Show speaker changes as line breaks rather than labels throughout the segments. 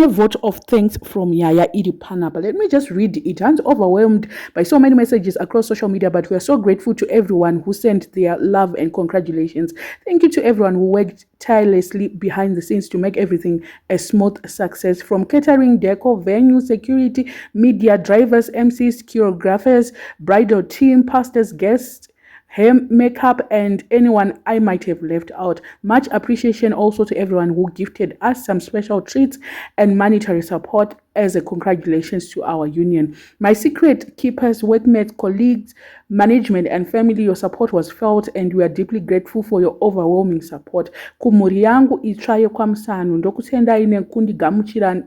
a vote of thanks from Yaya Idipanapa. Let me just read it. I'm overwhelmed by so many messages across social media, but we are so grateful to everyone who sent their love and congratulations. Thank you to everyone who worked tirelessly behind the scenes to make everything a smooth success. From catering, decor, venue, security, media, drivers, MCs, choreographers, bridal team, pastors, guests, hair, makeup, and anyone I might have left out. Much appreciation also to everyone who gifted us some special treats and monetary support as a congratulations to our union. My secret keepers, workmates, colleagues, management, and family, your support was felt, and we are deeply grateful for your overwhelming support. Kumuri yangu itsvaye kwamusanu ndokutendai nekundigamuchira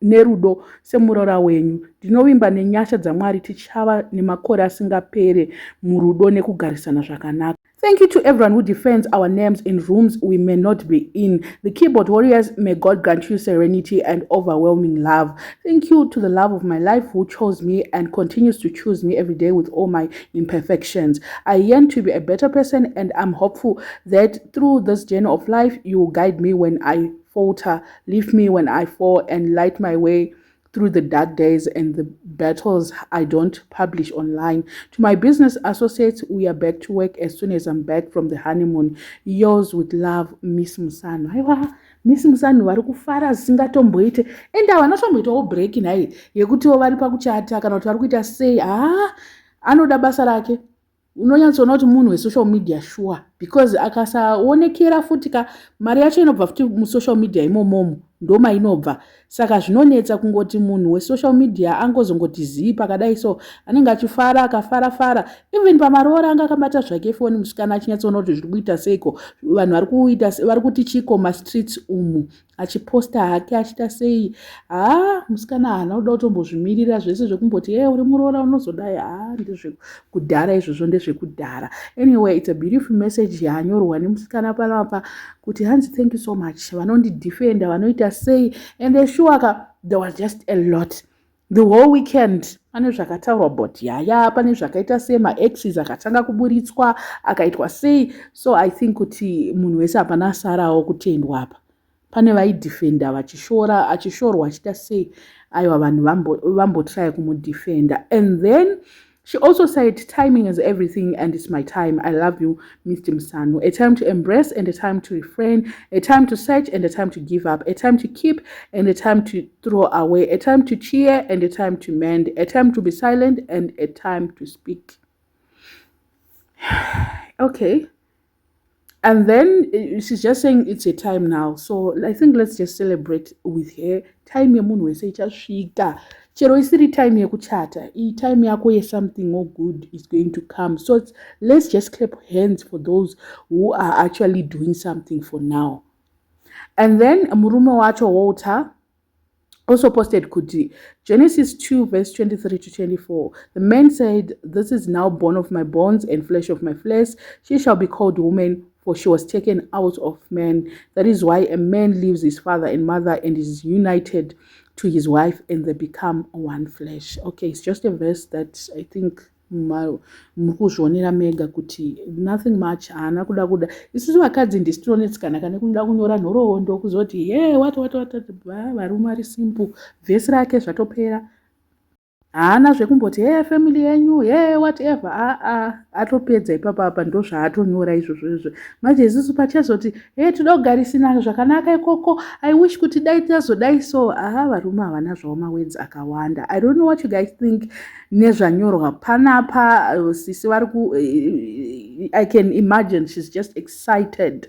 nerudo semurora wenyu. Ndinovimba nenyasha dzaMwari tichava nemakore asingapere murudo nekugarisana zvakanaka. Thank you to everyone who defends our names in rooms we may not be in. The keyboard warriors, may God grant you serenity and overwhelming love. Thank you to the love of my life who chose me and continues to choose me every day with all my imperfections. I yearn to be a better person, and I'm hopeful that through this journey of life, you will guide me when I falter, lift me when I fall, and light my way through the dark days and the battles I don't publish online. To my business associates, we are back to work as soon as I'm back from the honeymoon. Yours with love, Miss Musano. Aiwa, Miss Musano vari kufara zisingatomboite ende havanatomboitawo break nai yekutiwo vari pakuchata kana kuti vari kuita sei. Anoda basa rake. Unonyatsoona kuti munhu wesocial media sure, because akasaonekera futi mari yacho inobva futi musocial media imomomo ndoma inobva. Saka zvinonetsa kungoti munhu wesocial media angozongoti zii pakadai, so anenge achifara akafara even pamaroora anga akabata zvake foni musikana achinyatsoona kuti zviri kuita seiko, vanhu vari kuti chiko mastreets umu achiposta hake achita sei. Musikana haana kuda kutombozvimirira zvese zvekumboti uri muroora unozodai. Ndezvekudhara izvozvo, ndezvekudhara. Anyway, it's a beautiful message yanyorwa nemusikana panapa kuti hanzi thank you so much, vanondidefenda vanoita sei, and sure there was just a lot the whole weekend. Pane zvakataurwa about Yaya, pane zvakaita sei, ma-exes akatanga kuburitswa akaitwa sei. So I think kuti munhu wese hapana asarawo kutendwa apa. Pane vaidefenda achishorwa achita sei. Aiwa vanhu vambotry kumudefenda. And then she also said, timing is everything and it's my time. I love you, Mr. Musano. A time to embrace and a time to refrain. A time to search and a time to give up. A time to keep and a time to throw away. A time to cheer and a time to mend. A time to be silent and a time to speak. Okay. And then she's just saying it's a time now. So I think let's just celebrate with her. Time yemunhu wese ichasvika. Chero isiri time yekuchata. Time yako something more good is going to come. So let's just clap hands for those who are actually doing something for now. And then murume wacho Walter also posted kuti Genesis 2 verse 23 to 24. The man said, "This is now bone of my bones and flesh of my flesh. She shall be called woman, for she was taken out of man. That is why a man leaves his father and mother and is united to his wife, and they become one flesh." Okay, it's just a verse that I think mukuzvionera mega kuti nothing much. Haana kuda isusu vakadzi ndisitonetsikana kana kuda kunyora nhoroondo kuzoti what varume vari simple, vhesi rake zvatopera. Haana zvekumboti family yenyu whatever. Atopedza ipapa ndo zvaatonyora izvozvo. Manje isusu pachazoti toda kugarisana zvakanaka ikoko, I wish kuti dai tazodai so. Varume havana zvawo mawords akawanda. I don't know what you guys think nezvanyorwa panapa. Sisi I can imagine she's just excited.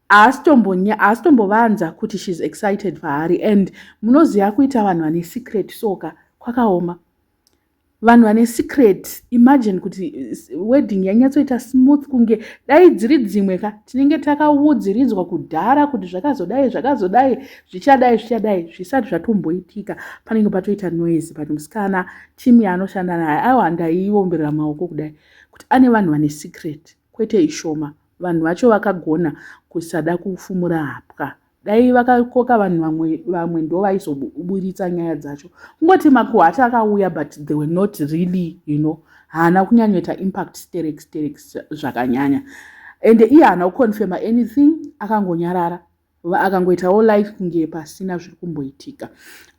Asitombovanza kuti she's excited pahari. And munoziva kuita vanhu vane secret soka kwakaoma. Vanhu vane secret, imagine kuti wedding yanyatsoita smooth kunge dai dziri dzimwe tinenge takaudziridzwa kudhara kuti zvakazodai zvichadai zvisati zvatomboitika. Panenge patoita noise, but musikana timu yaanoshanda naye ndaiomberera maoko kudai kuti ane vanhu vane secret, kwete ishoma. Vanhu vacho vakagona kusada kufumura hapwa. Dai vakakoka vanhu vamwe ndo vaizoburitsa nyaya dzacho. Kungoti makuhata akauya, but they were not really, haana kunyanyoita impact sterek zvakanyanya. And iye haana kuconfirma anything, akangonyarara. akangoitawo live kunge pasina zviri kumboitika.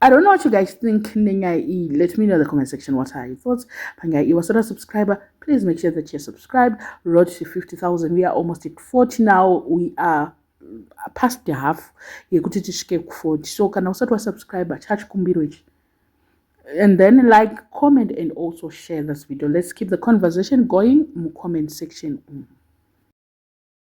I don't know what you guys think nenyaya iyi. Let me know in the comment section what are your thoughts panyaya iyi. Wasina subscriber, please make sure that you're subscribed. Road to 50,000. We are almost at 40 now. We are past the half yekuti tisvike ku40. So kana usati wasubscriber chachikumbiro ichi. And then like, comment and also share this video. Let's keep the conversation going in the comment section.